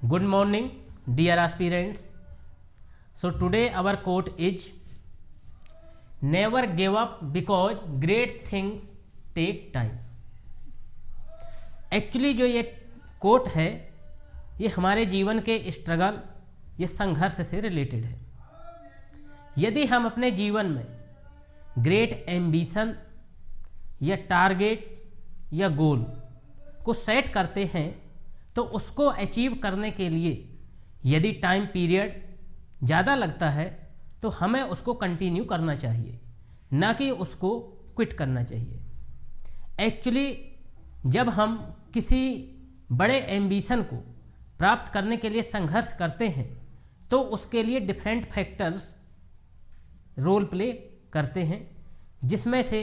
Good morning, dear aspirants. So today our quote is, never give up because great things take time. Actually जो ये coat है ये हमारे जीवन के स्ट्रगल, ये संघर्ष से रिलेटेड है। यदि हम अपने जीवन में ग्रेट एम्बिशन या टारगेट या गोल को सेट करते हैं तो उसको अचीव करने के लिए यदि टाइम पीरियड ज़्यादा लगता है तो हमें उसको कंटिन्यू करना चाहिए, ना कि उसको क्विट करना चाहिए। एक्चुअली जब हम किसी बड़े एम्बिशन को प्राप्त करने के लिए संघर्ष करते हैं तो उसके लिए डिफरेंट फैक्टर्स रोल प्ले करते हैं, जिसमें से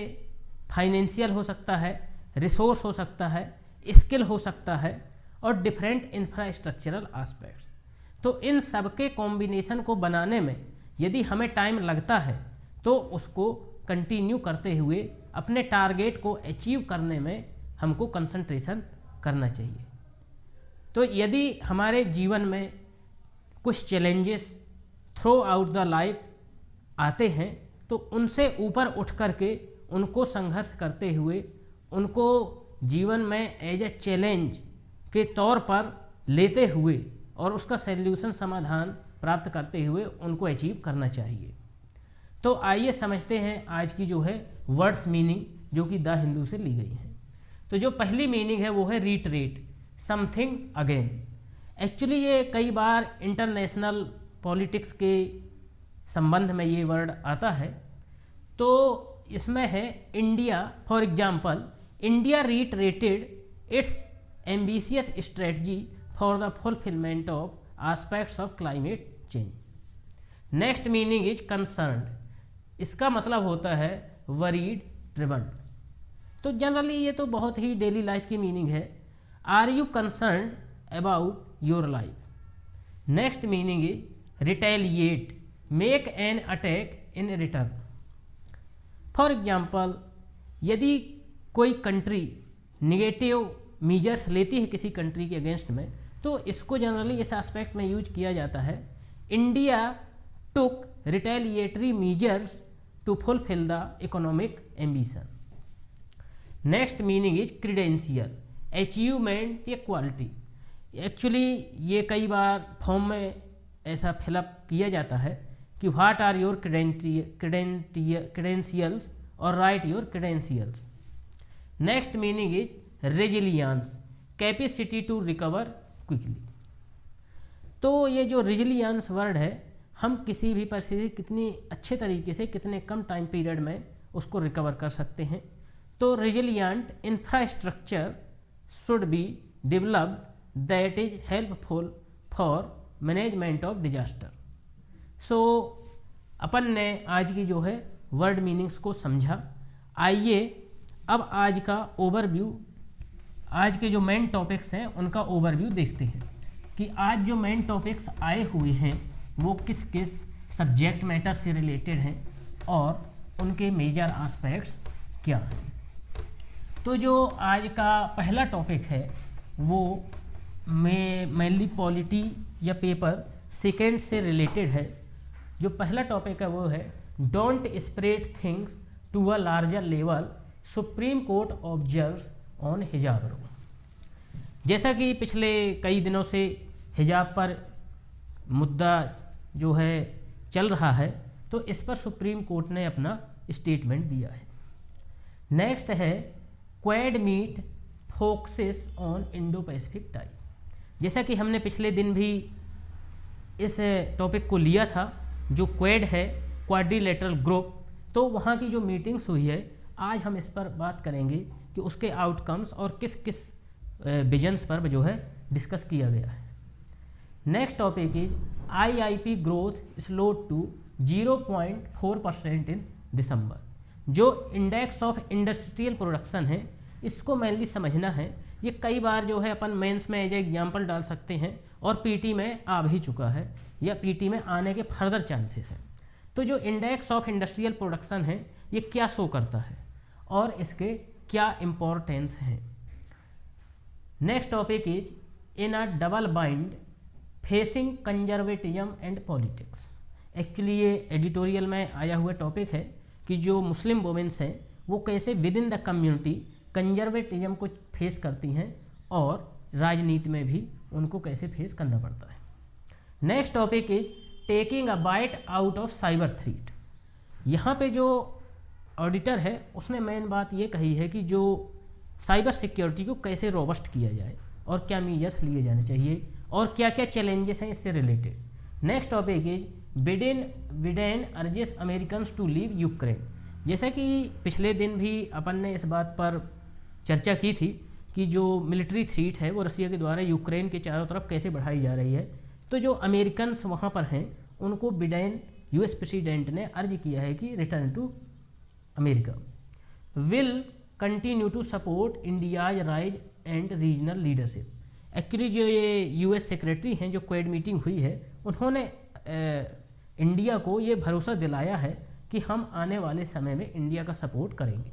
फाइनेंशियल हो सकता है, रिसोर्स हो सकता है, स्किल हो सकता है और डिफरेंट इंफ्रास्ट्रक्चरल एस्पेक्ट्स। तो इन सब के कॉम्बिनेशन को बनाने में यदि हमें टाइम लगता है तो उसको कंटिन्यू करते हुए अपने टारगेट को अचीव करने में हमको कंसंट्रेशन करना चाहिए। तो यदि हमारे जीवन में कुछ challenges through out the life आते हैं तो उनसे ऊपर उठ करके उनको संघर्ष करते हुए उनको जीवन में एज ए चैलेंज के तौर पर लेते हुए और उसका सॉल्यूशन समाधान प्राप्त करते हुए उनको अचीव करना चाहिए। तो आइए समझते हैं आज की जो है वर्ड्स मीनिंग, जो कि द हिंदू से ली गई है। तो जो पहली मीनिंग है वो है रीटरेट समथिंग अगेन। एक्चुअली ये कई बार इंटरनेशनल पॉलिटिक्स के संबंध में ये वर्ड आता है। तो इसमें है India, for example, India reiterated it's ambitious strategy for the fulfilment of aspects of climate change. Next meaning is concerned. इसका मतलब होता है वरीड, ट्रिबल्ड। तो जनरली ये तो बहुत ही डेली लाइफ की मीनिंग है। Are you concerned about your life. Next meaning is retaliate, make an attack in return. For example, यदि कोई कंट्री निगेटिव मीजर्स लेती है किसी कंट्री के अगेंस्ट में तो इसको जनरली इस एस्पेक्ट में यूज किया जाता है, India took retaliatory measures to fulfil the economic ambition. Next meaning is credential, achievement या क्वालिटी। एक्चुअली ये कई बार फॉर्म में ऐसा फिलअप किया जाता है कि व्हाट आर योर क्रेडेंशियल्स और write your credentials. Next meaning is resilience, capacity to recover quickly. तो ये जो रेजिलियंस वर्ड है, हम किसी भी परिस्थिति कितनी अच्छे तरीके से कितने कम टाइम पीरियड में उसको रिकवर कर सकते हैं। तो resilient infrastructure should be developed that is helpful for management of disaster. So अपन ने आज की जो है वर्ड मीनिंग्स को समझा। आइए अब आज का ओवरव्यू, आज के जो मेन टॉपिक्स हैं उनका ओवरव्यू देखते हैं कि आज जो मेन टॉपिक्स आए हुए हैं वो किस किस सब्जेक्ट मैटर से रिलेटेड हैं और उनके मेजर एस्पेक्ट्स क्या हैं। तो जो आज का पहला टॉपिक है वो मेनली पॉलिटी या पेपर सेकेंड से रिलेटेड है। जो पहला टॉपिक है वो है don't spread things to a larger level, supreme court observes on hijab rule. जैसा कि पिछले कई दिनों से हिजाब पर मुद्दा जो है चल रहा है तो इस पर सुप्रीम कोर्ट ने अपना स्टेटमेंट दिया है। नेक्स्ट है Quad meet focuses on Indo Pacific tie. जैसा कि हमने पिछले दिन भी इस टॉपिक को लिया था, जो क्वाड है क्वाड्रिलेटरल ग्रुप, तो वहाँ की जो मीटिंग्स हुई है आज हम इस पर बात करेंगे कि उसके आउटकम्स और किस किस विजन्स पर जो है डिस्कस किया गया है। Next topic is IIP growth slowed to 0.4% in December. जो इंडेक्स ऑफ इंडस्ट्रियल प्रोडक्शन है इसको मेनली समझना है। ये कई बार जो है अपन मेंस में एज एग्जाम्पल डाल सकते हैं और पीटी में आ भी चुका है या पीटी में आने के फर्दर चांसेस हैं। तो जो इंडेक्स ऑफ इंडस्ट्रियल प्रोडक्शन है ये क्या शो करता है और इसके क्या इम्पोर्टेंस हैं। Next topic is in a double bind facing conservatism and politics. Actually ये एडिटोरियल में आया हुआ टॉपिक है कि जो मुस्लिम वुमेन्स हैं वो कैसे with in the community conservatism को फेस करती हैं और राजनीति में भी उनको कैसे फेस करना पड़ता है। Next topic is taking a bite out of cyber threat. यहाँ पे जो ऑडिटर है उसने मेन बात ये कही है कि जो साइबर सिक्योरिटी को कैसे रोबस्ट किया जाए और क्या मीजर्स लिए जाने चाहिए और क्या क्या चैलेंजेस हैं इससे रिलेटेड। Next topic is Biden urges Americans to leave Ukraine. जैसा कि पिछले दिन भी अपन ने इस बात पर चर्चा की थी कि जो मिलिट्री थ्रेट है वो रसिया के द्वारा यूक्रेन के चारों तरफ कैसे बढ़ाई जा रही है, तो जो अमेरिकन्स वहाँ पर हैं उनको बिडेन यूएस प्रेसिडेंट ने अर्ज किया है कि return to America. Will continue to support India's rise and regional leadership. Actually जो ये यूएस सेक्रेटरी हैं जो क्वेड मीटिंग हुई है उन्होंने इंडिया को ये भरोसा दिलाया है कि हम आने वाले समय में इंडिया का सपोर्ट करेंगे।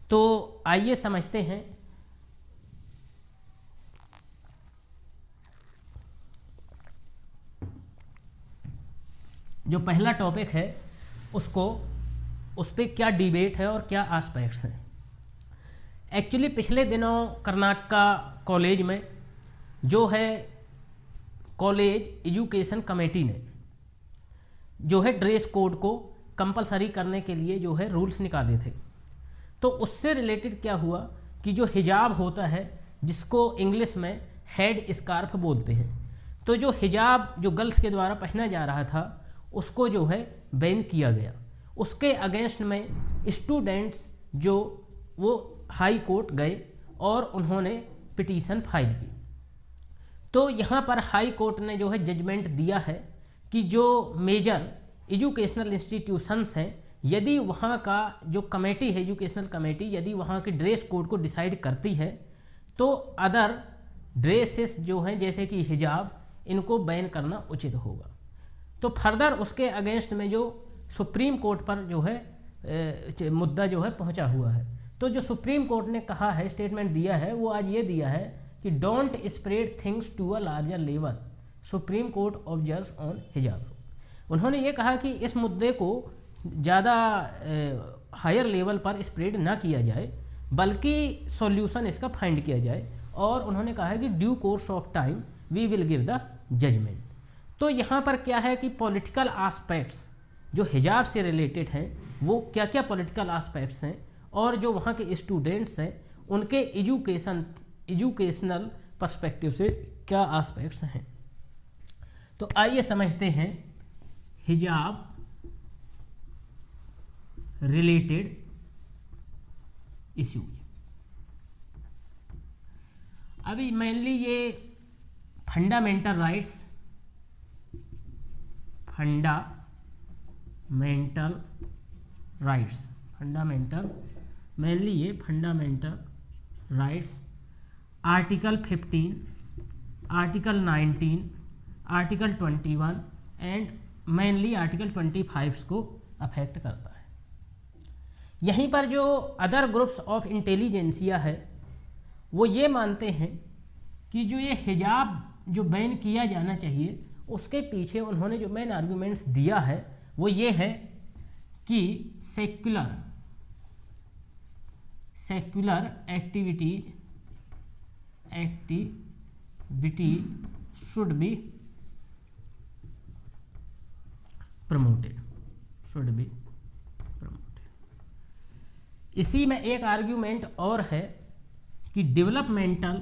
तो आइए समझते हैं जो पहला टॉपिक है उसको, उस पर क्या डिबेट है और क्या एस्पेक्ट्स हैं। एक्चुअली पिछले दिनों कर्नाटका कॉलेज में जो है कॉलेज एजुकेशन कमेटी ने जो है ड्रेस कोड को कंपलसरी करने के लिए जो है रूल्स निकाले थे। तो उससे रिलेटेड क्या हुआ कि जो हिजाब होता है जिसको इंग्लिश में हेड स्कार्फ बोलते हैं, तो जो हिजाब जो गर्ल्स के द्वारा पहना जा रहा था उसको जो है बैन किया गया। उसके अगेंस्ट में स्टूडेंट्स जो वो हाई कोर्ट गए और उन्होंने पिटीशन फाइल की। तो यहाँ पर हाई कोर्ट ने जो है जजमेंट दिया है कि जो मेजर एजुकेशनल इंस्टीट्यूशंस हैं यदि वहाँ का जो कमेटी है एजुकेशनल कमेटी यदि वहाँ के ड्रेस कोड को डिसाइड करती है तो अदर ड्रेसेस जो हैं जैसे कि हिजाब इनको बैन करना उचित होगा। तो फर्दर उसके अगेंस्ट में जो सुप्रीम कोर्ट पर जो है मुद्दा जो है पहुंचा हुआ है। तो जो सुप्रीम कोर्ट ने कहा है स्टेटमेंट दिया है वो आज ये दिया है कि don't spread things to a larger level, supreme court observes on hijab. उन्होंने ये कहा कि इस मुद्दे को ज़्यादा हायर लेवल पर स्प्रेड ना किया जाए बल्कि सॉल्यूशन इसका फाइंड किया जाए, और उन्होंने कहा है कि due course of time we will give the judgement. तो यहाँ पर क्या है कि पॉलिटिकल आस्पेक्ट्स जो हिजाब से रिलेटेड हैं वो क्या क्या पॉलिटिकल आस्पेक्ट्स हैं और जो वहाँ के स्टूडेंट्स हैं उनके एजुकेशनल पर्सपेक्टिव से क्या आस्पेक्ट्स हैं। तो आइए समझते हैं हिजाब रिलेटेड इश्यूज। अभी मेनली ये फंडामेंटल राइट्स, मेनली ये fundamental rights article 15, article 19, article 21 and mainly article 25 को अफेक्ट करता है। यहीं पर जो अदर ग्रुप्स ऑफ इंटेलिजेंसिया है वो ये मानते हैं कि जो ये हिजाब जो बैन किया जाना चाहिए उसके पीछे उन्होंने जो मेन आर्गूमेंट्स दिया है वो ये है कि secular activity should be promoted. इसी में एक आर्ग्यूमेंट और है कि developmental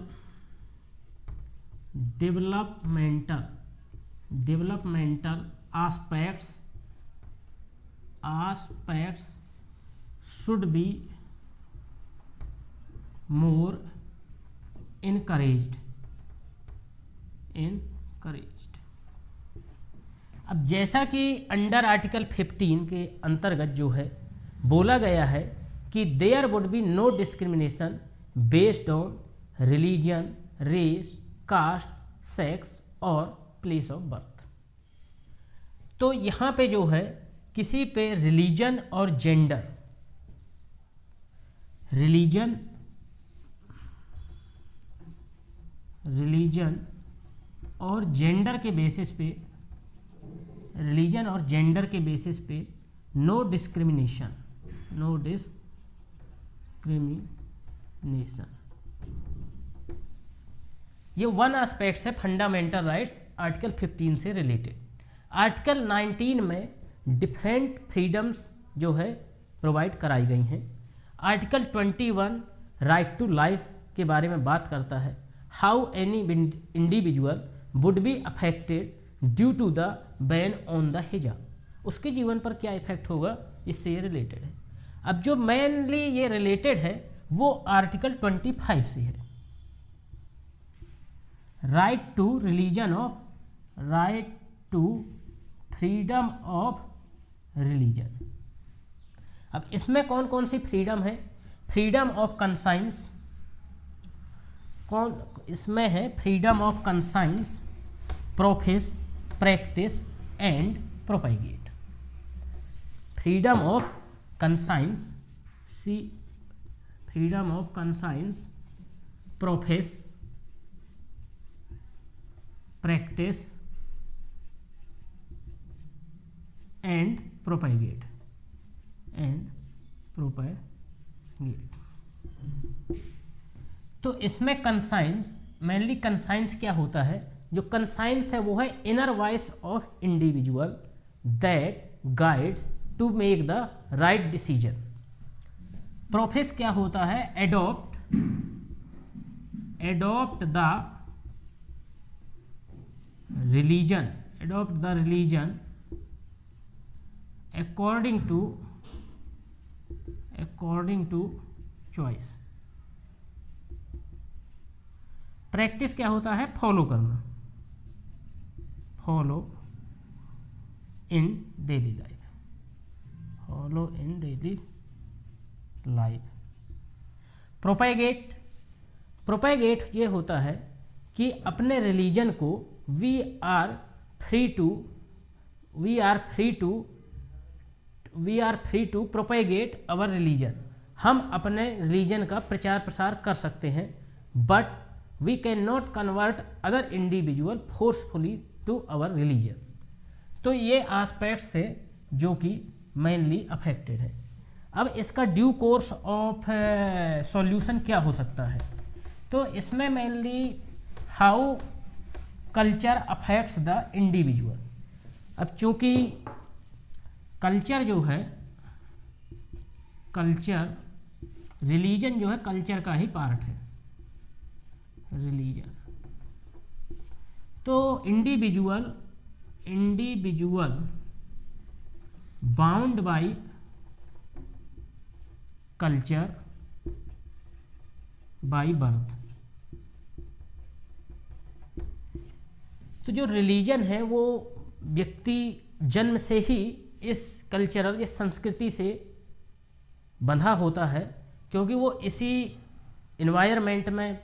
aspects should be more encouraged। अब जैसा कि अंडर आर्टिकल 15 के अंतर्गत जो है बोला गया है कि there would be no discrimination based on religion, race, caste, sex और प्लेस ऑफ बर्थ। तो यहाँ पे जो है किसी पे रिलीजन और जेंडर, रिलीजन और जेंडर के बेसिस पे, रिलीजन और जेंडर के बेसिस पे नो डिस्क्रिमिनेशन, नो डिस्क्रिमिनेशन। ये वन एस्पेक्ट्स है फंडामेंटल राइट्स आर्टिकल 15 से रिलेटेड। आर्टिकल 19 में डिफरेंट फ्रीडम्स जो है प्रोवाइड कराई गई हैं। आर्टिकल 21 राइट टू लाइफ के बारे में बात करता है, how any individual would be affected due to the ban on the hijab, उसके जीवन पर क्या इफेक्ट होगा, इससे ये रिलेटेड है। अब जो मेनली ये रिलेटेड है वो आर्टिकल 25 से है, right to religion of, right to freedom of religion. अब इसमें कौन कौन सी फ्रीडम है, फ्रीडम ऑफ कंसाइंस, कौन इसमें है, freedom of conscience, profess, practice and propagate. Freedom of conscience, सी freedom of conscience, profess, practice and propagate, तो इसमें कंसाइंस, मेनली कंसाइंस क्या होता है, जो कंसाइंस है वो है inner voice of individual that guides to make the right decision. Profess क्या होता है, adopt the religion, according to choice। Practice क्या होता है, फॉलो करना, follow in daily life, follow in daily life. Propagate ये होता है कि अपने रिलीजन को we are free to propagate our religion, हम अपने रिलीजन का प्रचार प्रसार कर सकते हैं, but we can not convert other individual forcefully to our religion. तो ये एस्पेक्ट्स है जो कि मेनली अफेक्टेड है। अब इसका ड्यू कोर्स ऑफ सॉल्यूशन क्या हो सकता है, तो इसमें mainly how culture affects the individual. अब चूंकि कल्चर जो है, कल्चर, रिलीजन जो है कल्चर का ही पार्ट है, रिलीजन, तो individual bound by culture by birth. तो जो रिलीजन है वो व्यक्ति जन्म से ही इस कल्चरल या संस्कृति से बंधा होता है, क्योंकि वो इसी इन्वायरमेंट में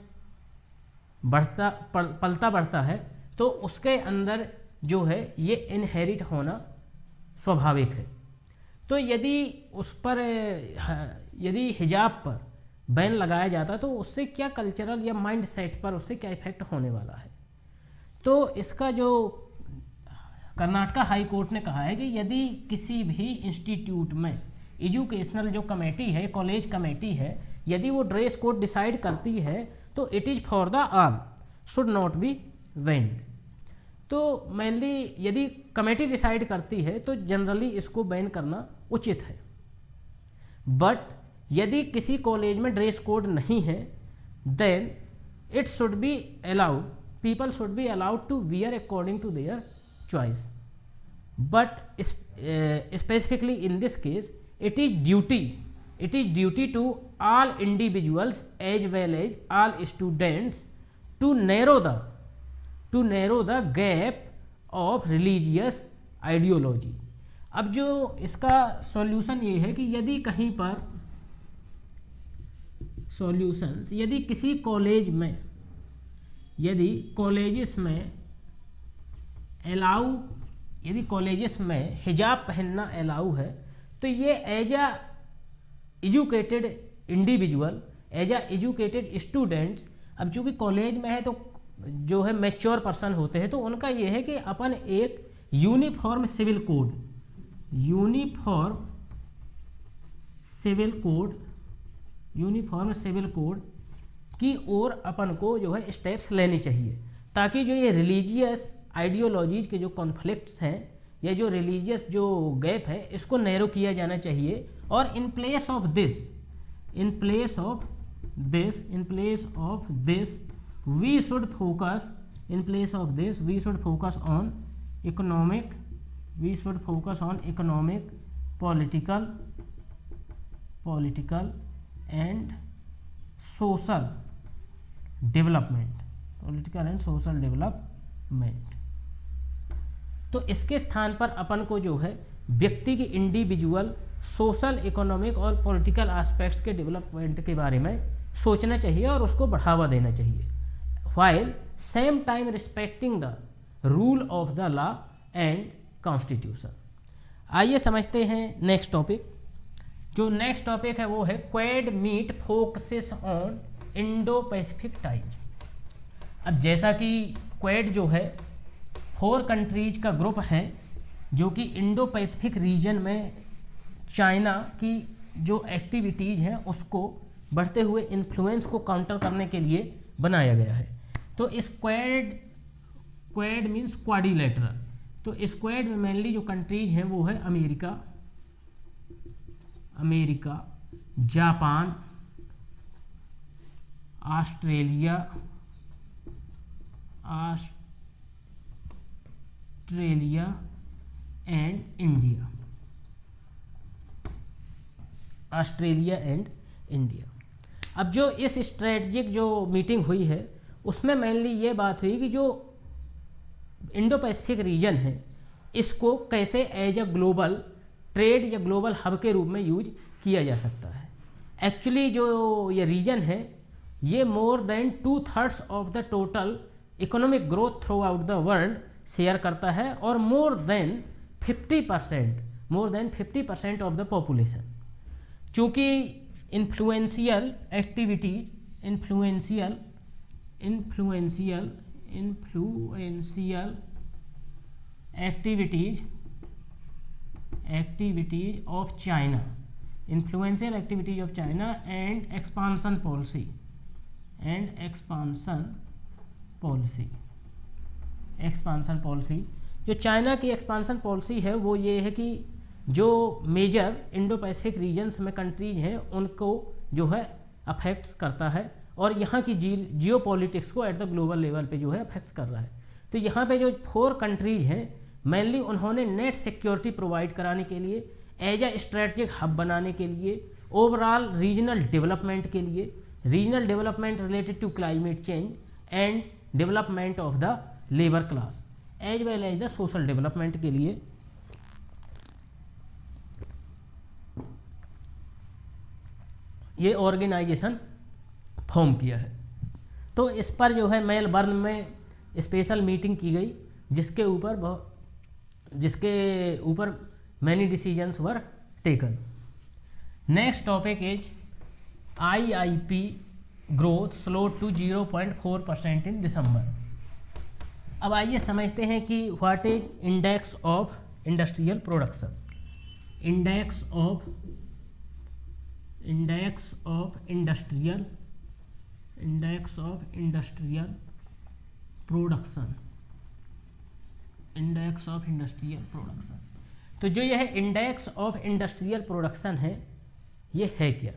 पलता बढ़ता है, तो उसके अंदर जो है ये इनहेरिट होना स्वाभाविक है। तो यदि उस पर यदि हिजाब पर बैन लगाया जाता तो उससे क्या कल्चरल या माइंड सेट पर उससे क्या इफेक्ट होने वाला है। तो इसका जो कर्नाटका हाई कोर्ट ने कहा है कि यदि किसी भी इंस्टीट्यूट में एजुकेशनल जो कमेटी है, कॉलेज कमेटी है, यदि वो ड्रेस कोड डिसाइड करती है तो it is for the all, should not be vend. तो मेनली यदि कमेटी डिसाइड करती है तो जनरली इसको बैन करना उचित है, बट यदि किसी कॉलेज में ड्रेस कोड नहीं है then it should be allowed, people should be allowed to wear according to their choice, but specifically in this case it is duty to all individuals as well as all students to narrow the gap of religious ideology। अब जो इसका solution ये है कि यदि कहीं पर solutions, यदि किसी कॉलेज में, यदि कॉलेजेस में अलाउ, यदि कॉलेजेस में हिजाब पहनना अलाउ है तो ये एज आ एजुकेटेड इंडिविजुअल, एज आ एजुकेटेड स्टूडेंट्स, अब चूँकि कॉलेज में है तो जो है मैच्योर पर्सन होते हैं, तो उनका ये है कि अपन एक uniform civil code, uniform civil code की ओर अपन को जो है स्टेप्स लेने चाहिए, ताकि जो ये रिलीजियस आइडियोलॉजीज के जो कॉन्फ्लिक्ट्स हैं या जो रिलीजियस जो गैप है इसको नैरो किया जाना चाहिए। और in place of this we should focus on economic, political and social development, तो इसके स्थान पर अपन को जो है व्यक्ति की इंडिविजुअल सोशल, इकोनॉमिक और पॉलिटिकल एस्पेक्ट्स के डेवलपमेंट के बारे में सोचना चाहिए और उसको बढ़ावा देना चाहिए, while same time respecting the rule of the law and constitution. आइए समझते हैं नेक्स्ट टॉपिक। जो नेक्स्ट टॉपिक है वो है Quad meet focuses on Indo Pacific ties. अब जैसा कि क्वाड जो है 4 कंट्रीज का ग्रुप है जो कि इंडो पैसिफिक रीजन में चाइना की जो एक्टिविटीज़ हैं उसको बढ़ते हुए इन्फ्लुएंस को काउंटर करने के लिए बनाया गया है। तो इस क्वाड मीन्स क्वाड्रिलेटरल, तो इस क्वाड में मेनली जो कंट्रीज हैं वो है America, Japan, Australia and India. अब जो इस स्ट्रेटजिक जो मीटिंग हुई है उसमें मेनली ये बात हुई कि जो इंडो पैसिफिक रीजन है इसको कैसे एज अ ग्लोबल ट्रेड या ग्लोबल हब के रूप में यूज किया जा सकता है। एक्चुअली जो ये रीजन है ये more than 2/3 of the total economic growth throughout the world share करता है और more than 50% of the population. चूँकि influential activities of China and expansion policy, जो चाइना की एक्सपांसन पॉलिसी है वो ये है कि जो मेजर इंडो पैसिफिक रीजन्स में कंट्रीज हैं उनको जो है अफेक्ट्स करता है और यहाँ की जियो पॉलिटिक्स को एट द ग्लोबल लेवल पे जो है अफेक्ट्स कर रहा है। तो यहाँ पे जो 4 कंट्रीज हैं मेनली उन्होंने नेट सिक्योरिटी प्रोवाइड कराने के लिए, एज अ स्ट्रेटजिक हब बनाने के लिए, ओवरऑल रीजनल डेवलपमेंट के लिए, regional development related to climate change and development of the labour class as well as the social development के लिए ये ऑर्गेनाइजेशन फॉर्म किया है। तो इस पर जो है मेलबर्न में स्पेशल मीटिंग की गई जिसके ऊपर many decisions were taken. Next topic is IIP growth slow to 0.4% in December. अब आइए समझते हैं कि what is index of industrial production. Index of industrial production. तो जो यह इंडेक्स ऑफ इंडस्ट्रियल प्रोडक्शन है ये है क्या,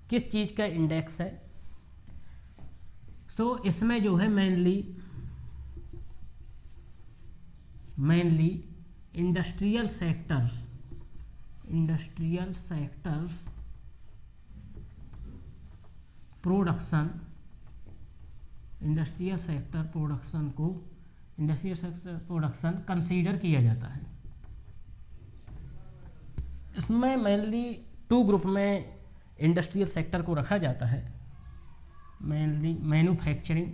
किस चीज़ का इंडेक्स है? तो इसमें जो है mainly industrial sectors production, industrial sector production consider किया जाता है। इसमें मेनली 2 ग्रुप में इंडस्ट्रियल सेक्टर को रखा जाता है, mainly manufacturing,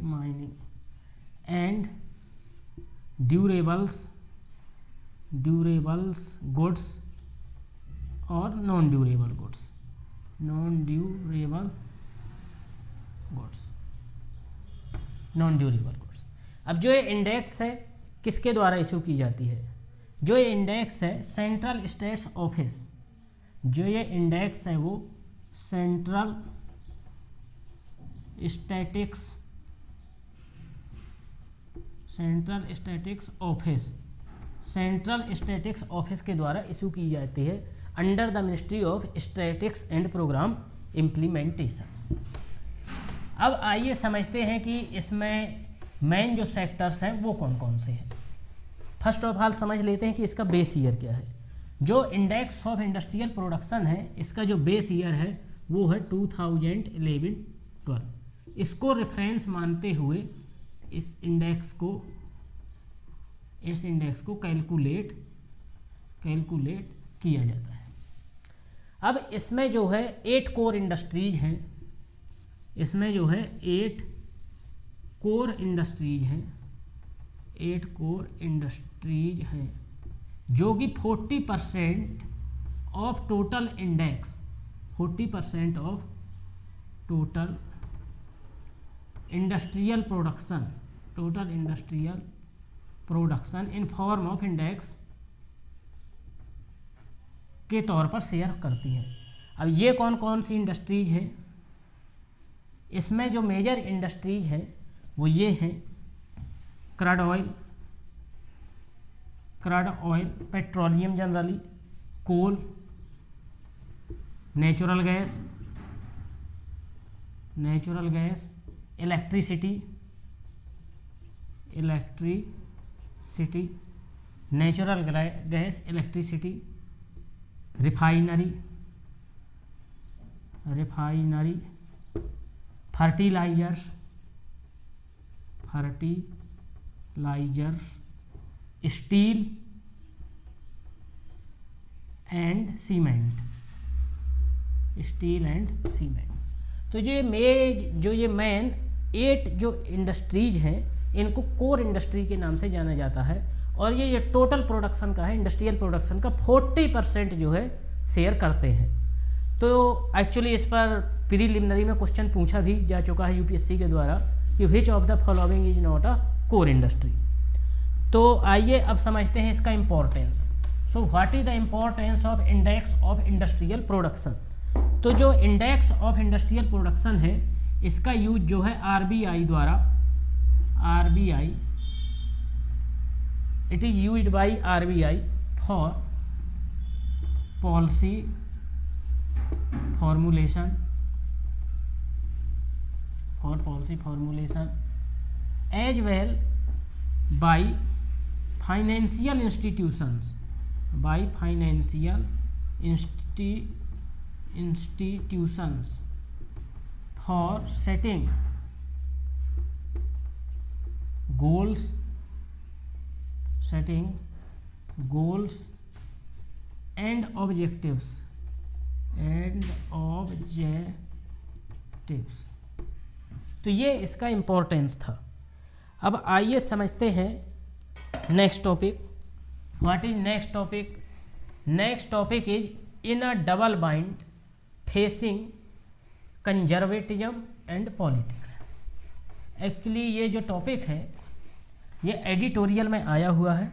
mining and durables goods और non durable goods, non durable goods. अब जो ये इंडेक्स है किसके द्वारा इशू की जाती है? जो ये इंडेक्स है सेंट्रल स्टेट्स ऑफिस, जो ये इंडेक्स है वो सेंट्रल स्टैटिक्स ऑफिस के द्वारा इशू की जाती है under the ministry of statics and programme implementation. अब आइए समझते हैं कि इसमें मेन जो सेक्टर्स हैं वो कौन कौन से हैं। फर्स्ट ऑफ ऑल समझ लेते हैं कि इसका बेस ईयर क्या है। जो इंडेक्स ऑफ इंडस्ट्रियल प्रोडक्शन है इसका जो बेस ईयर है वो है 2011-12। इसको रेफरेंस मानते हुए इस इंडेक्स को कैलकुलेट किया जाता है। अब इसमें जो है 8 कोर इंडस्ट्रीज हैं, इसमें जो है 8 कोर इंडस्ट्रीज हैं जो कि 40% of total index, 40% of total industrial production in form of index के तौर पर शेयर करती हैं। अब ये कौन कौन सी इंडस्ट्रीज हैं? इसमें जो मेजर इंडस्ट्रीज हैं वो ये हैं crude oil, petroleum generally, coal, natural gas, electricity, natural gas, electricity, refinery, fertilizers, steel and cement. तो जो ये मेन 8 जो इंडस्ट्रीज हैं इनको कोर इंडस्ट्री के नाम से जाना जाता है और ये टोटल प्रोडक्शन का है, इंडस्ट्रियल प्रोडक्शन का 40% जो है शेयर करते हैं। तो एक्चुअली इस पर प्रीलिमिनरी में क्वेश्चन पूछा भी जा चुका है यूपीएससी के द्वारा कि which of the following is not a core industry. तो आइए अब समझते हैं इसका importance. So what is the importance of index of industrial production? तो जो इंडेक्स ऑफ इंडस्ट्रियल प्रोडक्शन है इसका यूज जो है आरबीआई द्वारा, it is used by RBI for policy formulation as well by financial institutions for setting goals and objectives तो ये इसका इम्पोर्टेंस था। अब आइए समझते हैं next topic. What is next topic? Next topic is in a double bind facing conservatism and politics. Actually ये जो टॉपिक है ये एडिटोरियल में आया हुआ है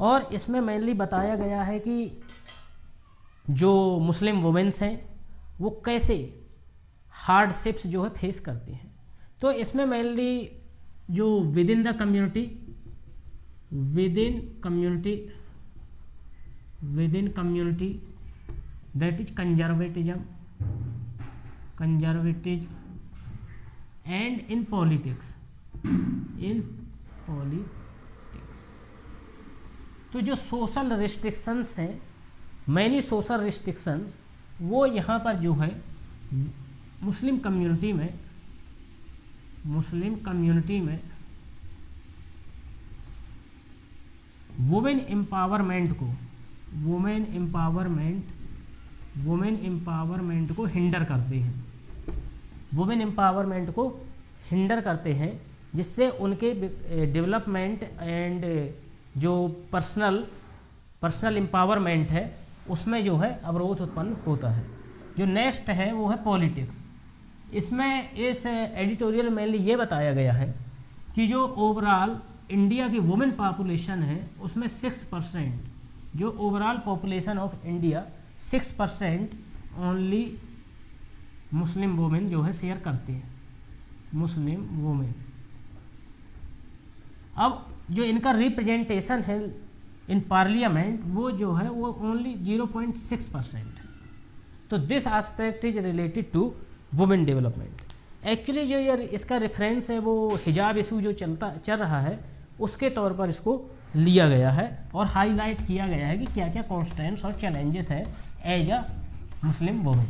और इसमें मेनली बताया गया है कि जो मुस्लिम वुमेन्स हैं वो कैसे हार्डशिप्स जो है फेस करती हैं। तो इसमें मेनली जो with in community that is conservatism and in politics तो जो सोशल रिस्ट्रिक्शंस हैं, मैनी सोशल रिस्ट्रिक्शंस, वो यहाँ पर जो है मुस्लिम कम्युनिटी में वुमेन एम्पावरमेंट को हिंडर करते हैं, जिससे उनके डेवलपमेंट एंड जो पर्सनल एम्पावरमेंट है उसमें जो है अवरोध उत्पन्न होता है। जो नेक्स्ट है वो है पॉलिटिक्स। इसमें इस एडिटोरियल में ये बताया गया है कि जो ओवरऑल इंडिया की वुमेन पॉपुलेशन है उसमें 6%, जो overall population of India 6% only Muslim women जो है शेयर करती है, मुस्लिम वुमेन। अब जो इनका रिप्रेजेंटेशन है इन पार्लियामेंट वो जो है वो ओनली 0.6% है। तो this aspect is related to women development. Actually जो ये इसका रेफरेंस है वो हिजाब इशू जो चल रहा है उसके तौर पर इसको लिया गया है और हाईलाइट किया गया है कि क्या क्या कॉन्स्टेंट्स और चैलेंजेस है एज अ मुस्लिम वुमेन।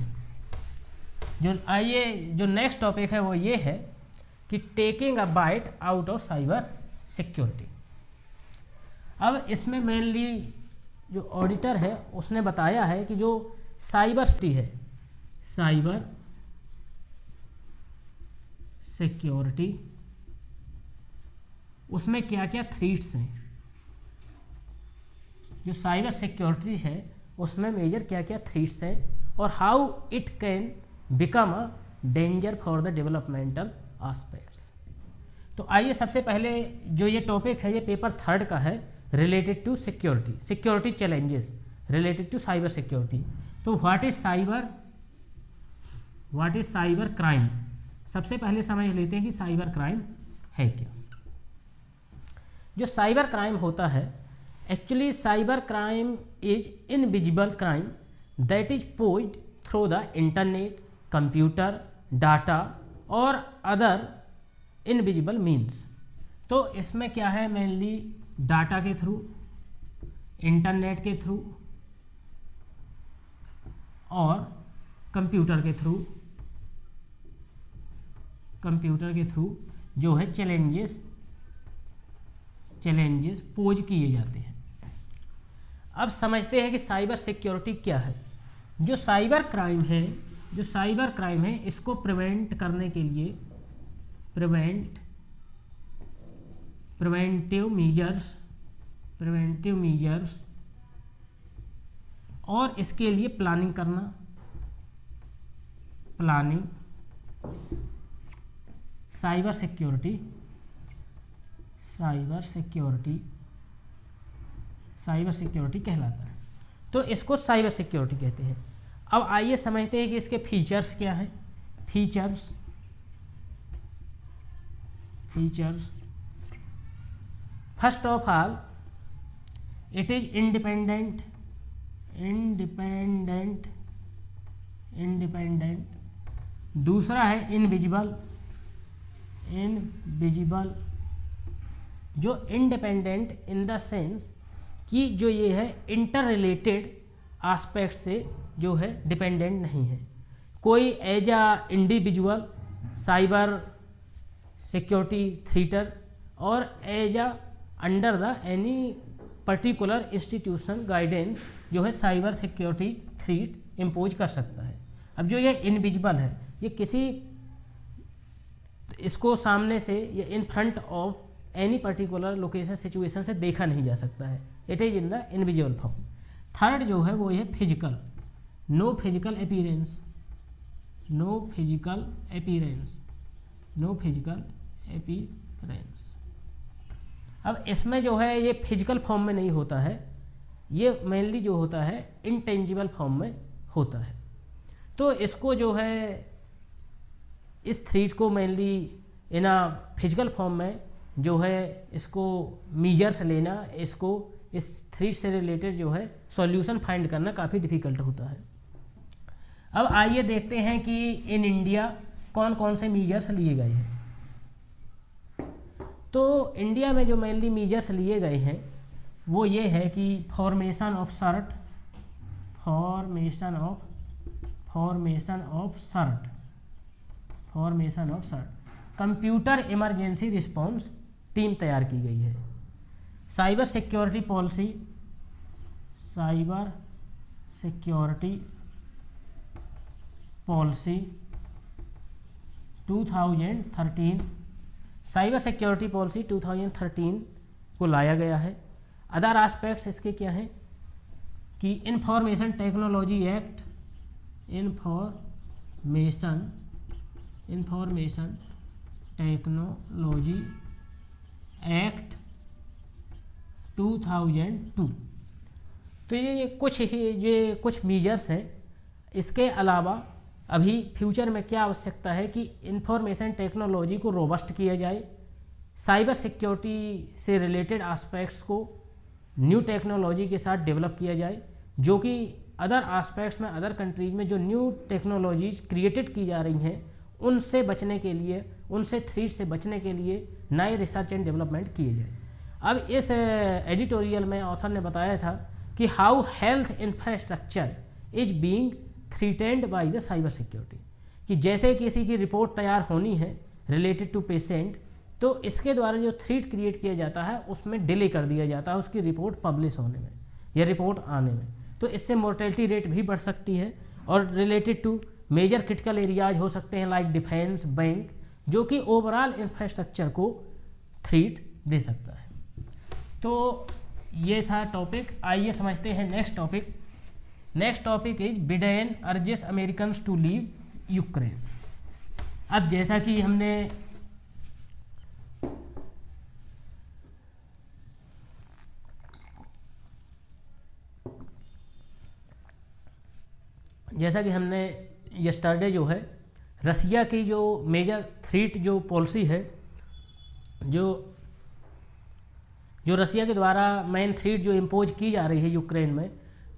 जो आइए जो नेक्स्ट टॉपिक है वो ये है कि taking a bite out of cyber security. अब इसमें मेनली जो ऑडिटर है उसने बताया है कि जो साइबर सिटी है, साइबर सिक्योरिटी, उसमें क्या क्या थ्रेट्स हैं। जो साइबर सिक्योरिटी है उसमें मेजर क्या क्या थ्रेट्स हैं और how it can become a danger for the developmental aspects. तो आइए सबसे पहले जो ये टॉपिक है ये पेपर 3 का है, related to security, security challenges related to cyber security. तो व्हाट इज साइबर क्राइम। सबसे पहले समझ लेते हैं कि साइबर क्राइम है क्या। जो साइबर क्राइम होता है, actually cyber crime is invisible crime that is posed through the internet, computer, data और अदर इनविजिबल मीन्स। तो इसमें क्या है, मेनली डाटा के थ्रू, इंटरनेट के थ्रू और कंप्यूटर के थ्रू जो है चैलेंजेस पोज किए जाते हैं। अब समझते हैं कि साइबर सिक्योरिटी क्या है। जो साइबर क्राइम है इसको प्रिवेंट करने के लिए प्रिवेंटिव मीजर्स और इसके लिए प्लानिंग करना, साइबर सिक्योरिटी कहलाता है। तो इसको साइबर सिक्योरिटी कहते हैं। अब आइए समझते हैं कि इसके फीचर्स क्या हैं। Features first of all it is independent. दूसरा है इनविजिबल। जो इंडिपेंडेंट इन द सेंस कि जो ये है इंटर रिलेटेड आस्पेक्ट से जो है डिपेंडेंट नहीं है। कोई as a individual cyber security threater और as a under the any particular institution guidance जो है साइबर सिक्योरिटी थ्रेट इम्पोज कर सकता है। अब जो ये इनविजिबल है, ये किसी इसको सामने से या in front of any particular location situation से देखा नहीं जा सकता है। It is in the invisible form. Third जो है वो है फिजिकल। No physical appearance. अब इसमें जो है ये फिजिकल फॉर्म में नहीं होता है, ये मेनली जो होता है इंटेंजिबल फॉर्म में होता है। तो इसको जो है इस थ्रेट को mainly in a physical form में जो है इसको मीजर्स लेना, इसको इस थ्रेट से रिलेटेड जो है सॉल्यूशन फाइंड करना काफ़ी डिफ़िकल्ट होता है। अब आइए देखते हैं कि इन इंडिया कौन कौन से मीजर्स लिए गए हैं। तो इंडिया में जो मेनली मीजर्स लिए गए हैं वो ये है कि formation of CERT, computer emergency response team तैयार की गई है। Cyber security policy 2013, cyber security policy 2013 को लाया गया है। अदर एस्पेक्ट्स इसके क्या हैं कि information technology act, information technology act 2002। तो ये कुछ मेजर्स हैं। इसके अलावा अभी फ्यूचर में क्या आवश्यकता है कि इंफॉर्मेशन टेक्नोलॉजी को रोबस्ट किया जाए, साइबर सिक्योरिटी से रिलेटेड एस्पेक्ट्स को न्यू टेक्नोलॉजी के साथ डेवलप किया जाए, जो कि अदर एस्पेक्ट्स में, अदर कंट्रीज में जो न्यू टेक्नोलॉजीज क्रिएटेड की जा रही हैं उनसे बचने के लिए, उनसे थ्रेट से बचने के लिए नए रिसर्च एंड डेवलपमेंट किए जाए। अब इस एडिटोरियल में ऑथर ने बताया था कि how health infrastructure is being threatened by the cyber security, कि जैसे किसी की रिपोर्ट तैयार होनी है रिलेटेड टू पेशेंट, तो इसके द्वारा जो थ्रेट क्रिएट किया जाता है उसमें डिले कर दिया जाता है उसकी रिपोर्ट पब्लिश होने में या रिपोर्ट आने में। तो इससे मोर्टेलिटी रेट भी बढ़ सकती है। और related to major critical areas हो सकते हैं लाइक डिफेंस, बैंक, जो कि ओवरऑल इंफ्रास्ट्रक्चर को थ्रेट दे सकता है। तो ये था टॉपिक। आइए समझते हैं next topic. Next topic is Biden urges Americans to leave Ukraine. अब जैसा कि हमने यस्टरडे जो है रसिया की जो मेजर थ्रेट जो पॉलिसी है, जो रसिया के द्वारा मेन थ्रेट जो इम्पोज की जा रही है यूक्रेन में,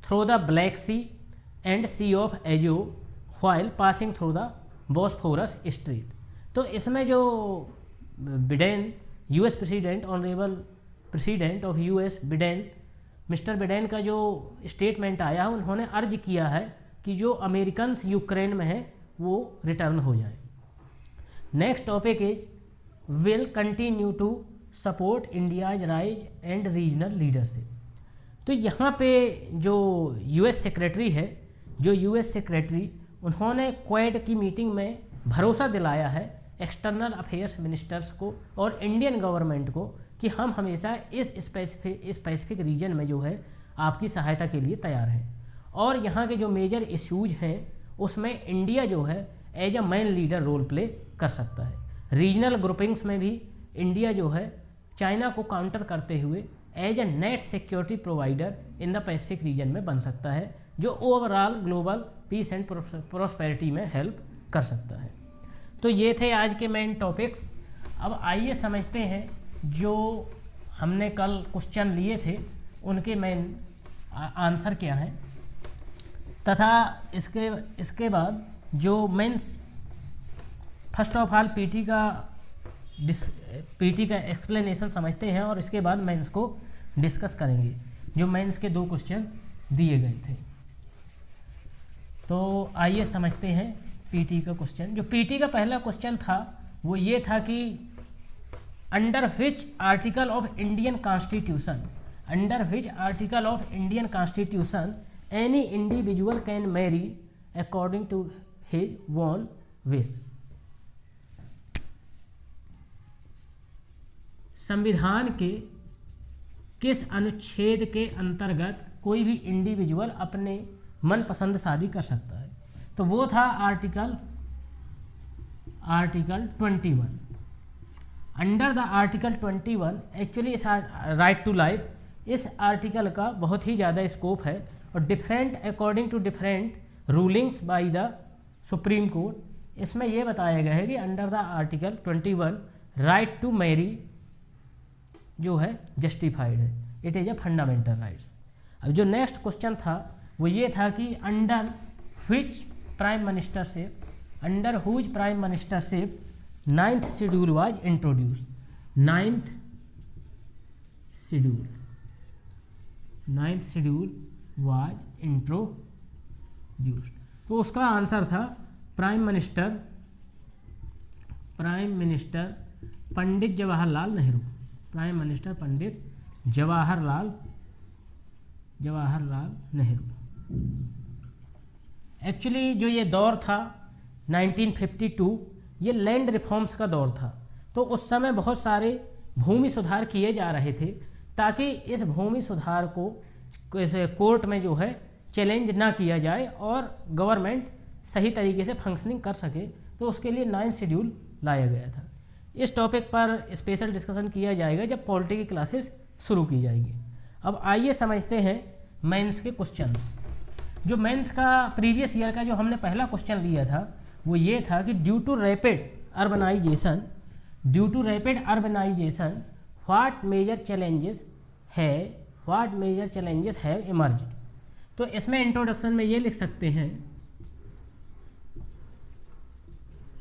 through the Black Sea and sea of Aegean while passing through the Bosphorus strait. तो इसमें Joe Biden US president, honourable president of US Biden, mister Biden का जो स्टेटमेंट आया, उन्होंने अर्ज किया है कि जो अमेरिकन्स यूक्रेन में हैं वो रिटर्न हो जाएं। Next topic is will continue to support India's rise and regional leadership. तो यहाँ पे जो यूएस सेक्रेटरी उन्होंने क्वाड की मीटिंग में भरोसा दिलाया है एक्सटर्नल अफेयर्स मिनिस्टर्स को और इंडियन गवर्नमेंट को कि हम हमेशा इस स्पेसिफिक रीजन में जो है आपकी सहायता के लिए तैयार हैं। और यहाँ के जो मेजर इश्यूज हैं उसमें इंडिया जो है as a man leader role play कर सकता है। रीजनल ग्रुपिंग्स में भी इंडिया जो है चाइना को काउंटर करते हुए as a net security provider in the Pacific region में बन सकता है, जो overall global peace and prosperity में हेल्प कर सकता है। तो ये थे आज के मेन टॉपिक्स। अब आइए समझते हैं जो हमने कल क्वेश्चन लिए थे उनके मेन आंसर क्या हैं, तथा इसके बाद जो mains first of all PT का एक्सप्लेनेशन समझते हैं और इसके बाद मेंस को डिस्कस करेंगे। जो मेंस के 2 क्वेश्चन दिए गए थे, तो आइए समझते हैं पीटी का क्वेश्चन। जो पीटी का पहला क्वेश्चन था वो ये था कि under which article of Indian constitution any individual can marry according to his own wish। संविधान के किस अनुच्छेद के अंतर्गत कोई भी इंडिविजुअल अपने मनपसंद शादी कर सकता है? तो वो था article 21। Under the article 21 actually इस राइट टू लाइफ, इस आर्टिकल का बहुत ही ज़्यादा स्कोप है और different according to different rulings by the supreme court. इसमें यह बताया गया है कि under the article 21 right to marry जो है जस्टिफाइड है, it is a fundamental rights. अब जो नेक्स्ट क्वेश्चन था वो ये था कि under whose prime ministership 9th schedule was introduced. 9th schedule was introduced. तो उसका आंसर था prime minister Pandit Jawaharlal Nehru. Prime minister Pandit Jawaharlal Nehru. Actually जो ये दौर था 1952, ये लैंड रिफॉर्म्स का दौर था। तो उस समय बहुत सारे भूमि सुधार किए जा रहे थे ताकि इस भूमि सुधार को कोर्ट में जो है चैलेंज ना किया जाए और गवर्नमेंट सही तरीके से फंक्शनिंग कर सके, तो उसके लिए 9 शेड्यूल लाया गया था। इस टॉपिक पर स्पेशल डिस्कशन किया जाएगा जब पॉलिटी की क्लासेस शुरू की जाएगी। अब आइए समझते हैं मेंस के क्वेश्चंस। जो मेंस का प्रीवियस ईयर का जो हमने पहला क्वेश्चन लिया था वो ये था कि due to rapid urbanisation what major challenges have emerged. तो इसमें इंट्रोडक्शन में ये लिख सकते हैं,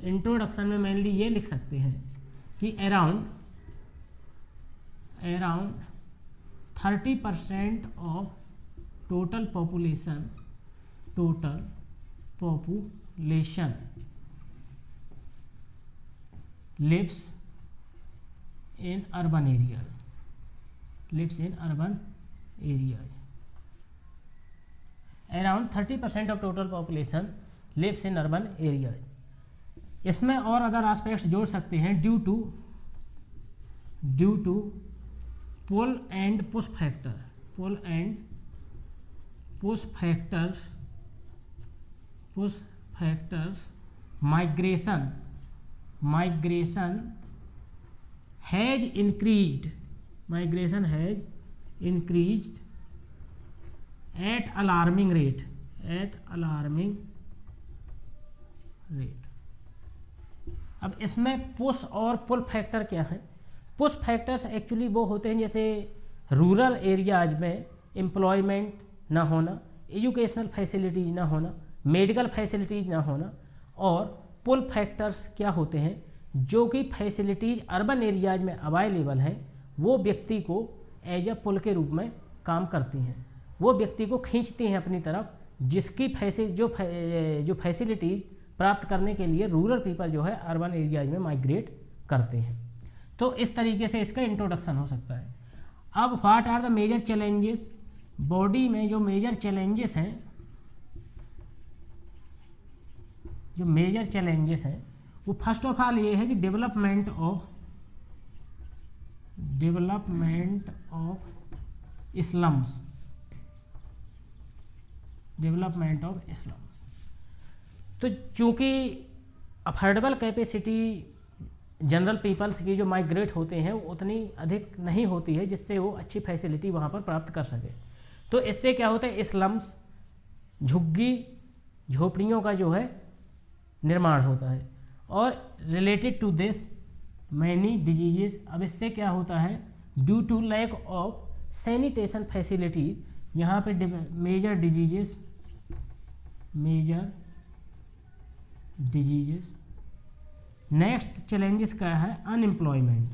इंट्रोडक्शन में मेनली ये लिख सकते हैं कि around 30% of total population lives in urban areas. Around 30% of total population lives in urban areas. इसमें और अदर एस्पेक्ट्स जोड़ सकते हैं due to pull and push factors migration has increased at alarming rate. अब इसमें पुश और पुल factor क्या है? पुश फैक्टर्स एक्चुअली वो होते हैं जैसे रूरल एरियाज में एम्प्लॉयमेंट ना होना, एजुकेशनल फैसिलिटीज ना होना, मेडिकल फैसिलिटीज ना होना। और पुल फैक्टर्स क्या होते हैं? जो कि फैसिलिटीज़ अर्बन एरियाज में अवेलेबल हैं वो व्यक्ति को एज अ पुल के रूप में काम करती हैं, वो व्यक्ति को खींचती हैं अपनी तरफ, जिसकी जो फैसिलिटीज़ प्राप्त करने के लिए रूरल पीपल जो है अर्बन एरियाज में माइग्रेट करते हैं। तो इस तरीके से इसका इंट्रोडक्शन हो सकता है। अब what are the major challenges, body में जो मेजर चैलेंजेस हैं, वो फर्स्ट ऑफ ऑल ये है कि डेवलपमेंट ऑफ स्लम्स। तो चूंकि अफोर्डेबल कैपेसिटी जनरल पीपल्स की जो माइग्रेट होते हैं वो उतनी अधिक नहीं होती है जिससे वो अच्छी फैसिलिटी वहाँ पर प्राप्त कर सके। तो इससे क्या होता है, स्लम्स झुग्गी झोपड़ियों का जो है निर्माण होता है। और related to this many diseases, अब इससे क्या होता है, due to lack of sanitation facility, यहाँ पे मेजर डिजीजेस नेक्स्ट चैलेंजेस क्या है, अनएम्प्लॉयमेंट।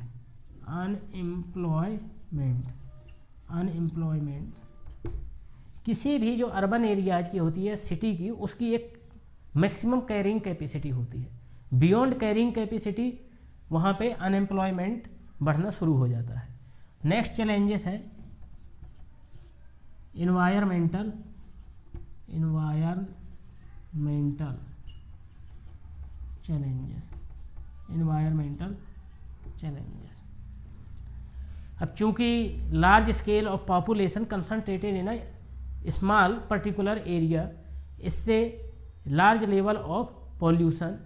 किसी भी जो अर्बन एरियाज की होती है सिटी की, उसकी एक मैक्सिमम कैरिंग कैपेसिटी होती है। बियॉन्ड कैरिंग कैपेसिटी वहाँ पे अनएम्प्लॉयमेंट बढ़ना शुरू हो जाता है। नेक्स्ट चैलेंजेस है इन्वायरमेंटल चैलेंजेस। अब चूंकि large scale of population concentrated in a small particular area, इससे large level of pollution,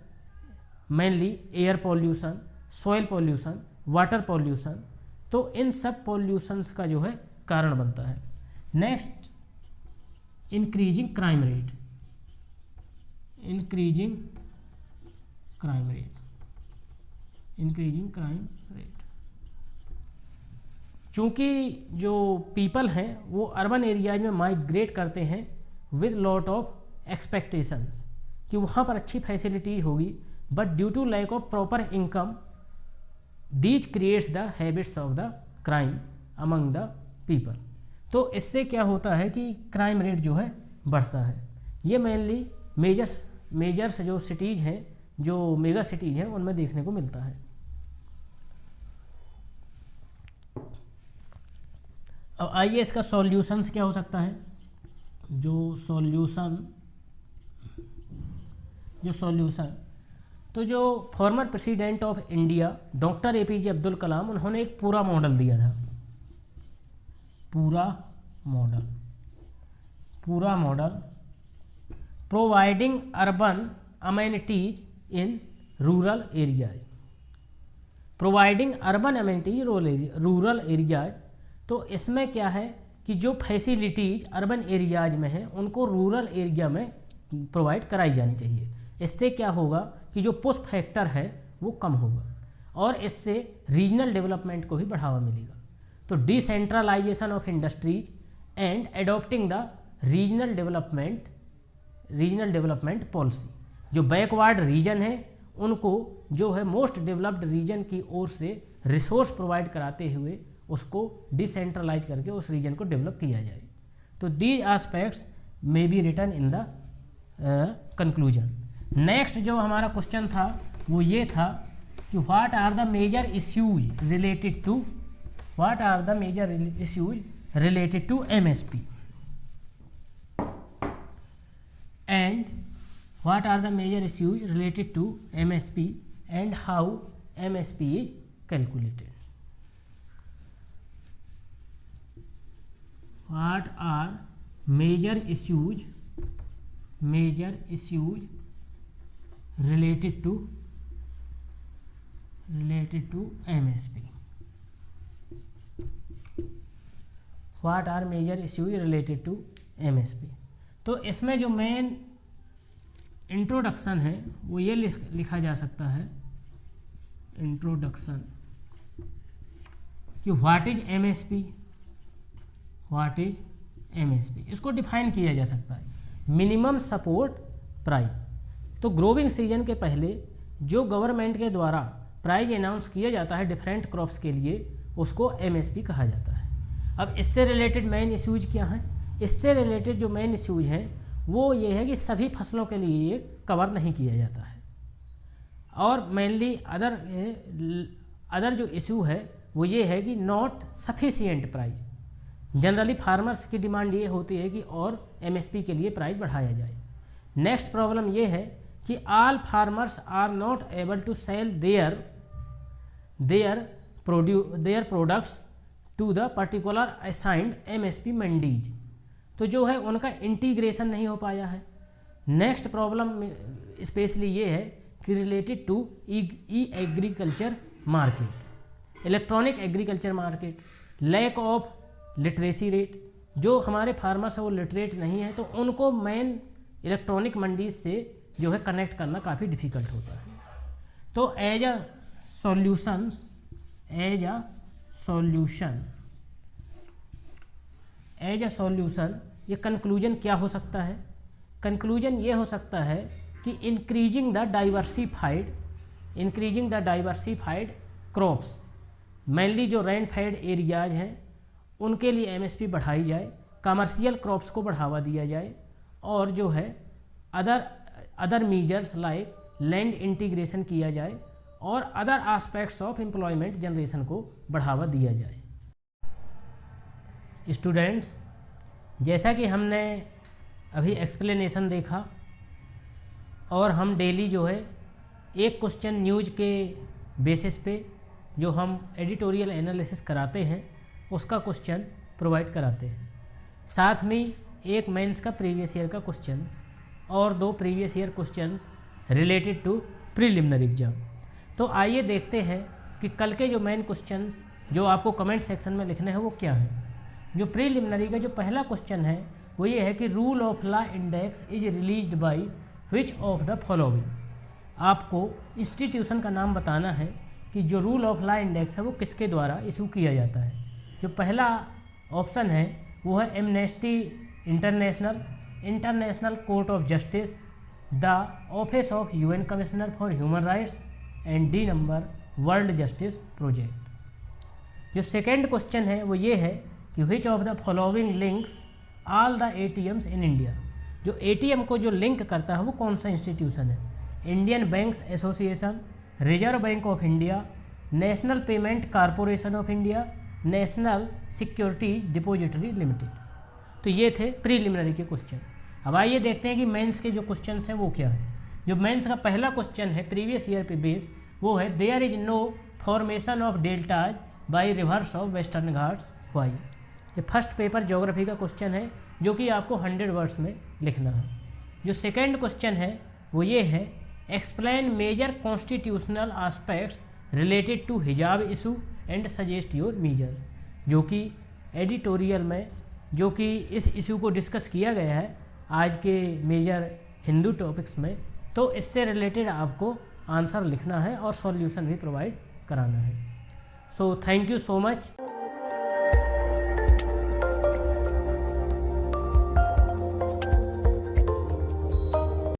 mainly air pollution, soil pollution, water pollution, तो इन सब पॉल्यूशंस का जो है कारण बनता है। Next increasing crime rate. चूँकि जो पीपल हैं वो अर्बन एरियाज में माइग्रेट करते हैं विद लॉट ऑफ एक्सपेक्टेशंस कि वहाँ पर अच्छी फैसिलिटी होगी, but due to lack of proper income these creates the habits of the crime among the people. तो इससे क्या होता है कि क्राइम रेट जो है बढ़ता है। ये मेनली मेजर्स जो सिटीज़ हैं, जो मेगा सिटीज़ हैं, उनमें देखने को मिलता है। अब आइए इसका सॉल्यूशंस क्या हो सकता है। जो सॉल्यूशन तो जो former president of India doctor APJ Abdul Kalam, उन्होंने एक पूरा मॉडल दिया था, पूरा मॉडल पूरा model providing urban amenities in rural areas, providing urban amenities rural areas. तो इसमें क्या है कि जो फैसिलिटीज़ अर्बन एरियाज में हैं उनको रूरल एरिया में प्रोवाइड कराई जानी चाहिए। इससे क्या होगा कि जो पुश फैक्टर है वो कम होगा और इससे रीजनल डेवलपमेंट को भी बढ़ावा मिलेगा। तो decentralization of industries and adopting the regional development policy, जो बैकवर्ड रीजन है उनको जो है मोस्ट डेवलप्ड रीजन की ओर से रिसोर्स प्रोवाइड कराते हुए उसको डिसेंट्रलाइज करके उस रीजन को डेवलप किया जाए। तो these aspects may be written in the conclusion. Next जो हमारा क्वेश्चन था वो ये था कि what are the major issues related to MSP and what are the major issues related to MSP and how MSP is calculated. What are major issues related to MSP? What are major issues related to MSP? तो इसमें जो main introduction है वो ये लिखा जा सकता है, इंट्रोडक्शन, कि व्हाट इज MSP, इसको डिफाइन किया जा सकता है मिनिमम सपोर्ट प्राइस। तो ग्रोविंग सीजन के पहले जो गवर्नमेंट के द्वारा प्राइस अनाउंस किया जाता है डिफरेंट क्रॉप्स के लिए उसको MSP कहा जाता है। अब इससे रिलेटेड मेन इश्यूज क्या हैं? इससे रिलेटेड जो मेन इश्यूज हैं वो ये है कि सभी फसलों के लिए ये कवर नहीं किया जाता है और मेनली अदर जो इशू है वो ये है कि not sufficient price. Generally farmers की डिमांड ये होती है कि और MSP के लिए प्राइस बढ़ाया जाए। नेक्स्ट प्रॉब्लम ये है कि all farmers are not able to sell their products to the particular assigned MSP mandis. तो जो है उनका इंटीग्रेशन नहीं हो पाया है। नेक्स्ट प्रॉब्लम स्पेशली ये है कि related to agriculture market, electronic agriculture market, lack of literacy rate. जो हमारे फार्मर्स है वो लिटरेट नहीं है तो उनको मेन इलेक्ट्रॉनिक मंडीज से जो है कनेक्ट करना काफ़ी डिफ़िकल्ट होता है। तो एज अ सॉल्यूशन ये कंक्लूजन क्या हो सकता है? कंक्लूजन ये हो सकता है कि increasing the diversified crops, mainly जो रेन फेड एरियाज हैं उनके लिए MSP बढ़ाई जाए, कमर्शियल क्रॉप्स को बढ़ावा दिया जाए और जो है other measures like land integration किया जाए और other aspects of employment generation को बढ़ावा दिया जाए। स्टूडेंट्स, जैसा कि हमने अभी एक्सप्लेनेशन देखा और हम डेली जो है एक क्वेश्चन न्यूज़ के बेसिस पे जो हम एडिटोरियल एनालिसिस कराते हैं उसका क्वेश्चन प्रोवाइड कराते हैं, साथ में एक मेंस का प्रीवियस ईयर का क्वेश्चन और 2 previous year questions related to preliminary exam. तो आइए देखते हैं कि कल के जो मेन क्वेश्चंस जो आपको कमेंट सेक्शन में लिखने हैं वो क्या है। जो प्रीलिमिनरी का जो पहला क्वेश्चन है वो ये है कि rule of law index is released by which of the following. आपको इंस्टीट्यूशन का नाम बताना है कि जो रूल ऑफ लॉ इंडेक्स है वो किसके द्वारा इशू किया जाता है। जो पहला ऑप्शन है वो है amnesty international court of justice, the office of UN commissioner for human rights and D number world justice project. जो सेकेंड क्वेश्चन है वो ये है कि which of the following links all the ATMs in India. जो ATM को जो link करता है वो कौन सा इंस्टीट्यूशन है? Indian banks association, reserve bank of India, national payment corporation of India, national securities depository limited. तो ये थे प्रीलिमिनरी के क्वेश्चन। अब आइए देखते हैं कि मेंस के जो क्वेश्चन हैं वो क्या है। जो मेंस का पहला क्वेश्चन है प्रीवियस ईयर पे बेस वो है there is no formation of deltas by rivers of Western Ghats why. ये फर्स्ट पेपर ज्योग्राफी का क्वेश्चन है जो कि आपको 100 वर्ड्स में लिखना है। जो सेकंड क्वेश्चन है वो ये है, explain major constitutional aspects related to hijab issue and suggest your major, जो कि एडिटोरियल में जो कि इस इशू को डिस्कस किया गया है आज के मेजर हिंदू टॉपिक्स में, तो इससे रिलेटेड आपको आंसर लिखना है और सॉल्यूशन भी प्रोवाइड कराना है। So thank you so much.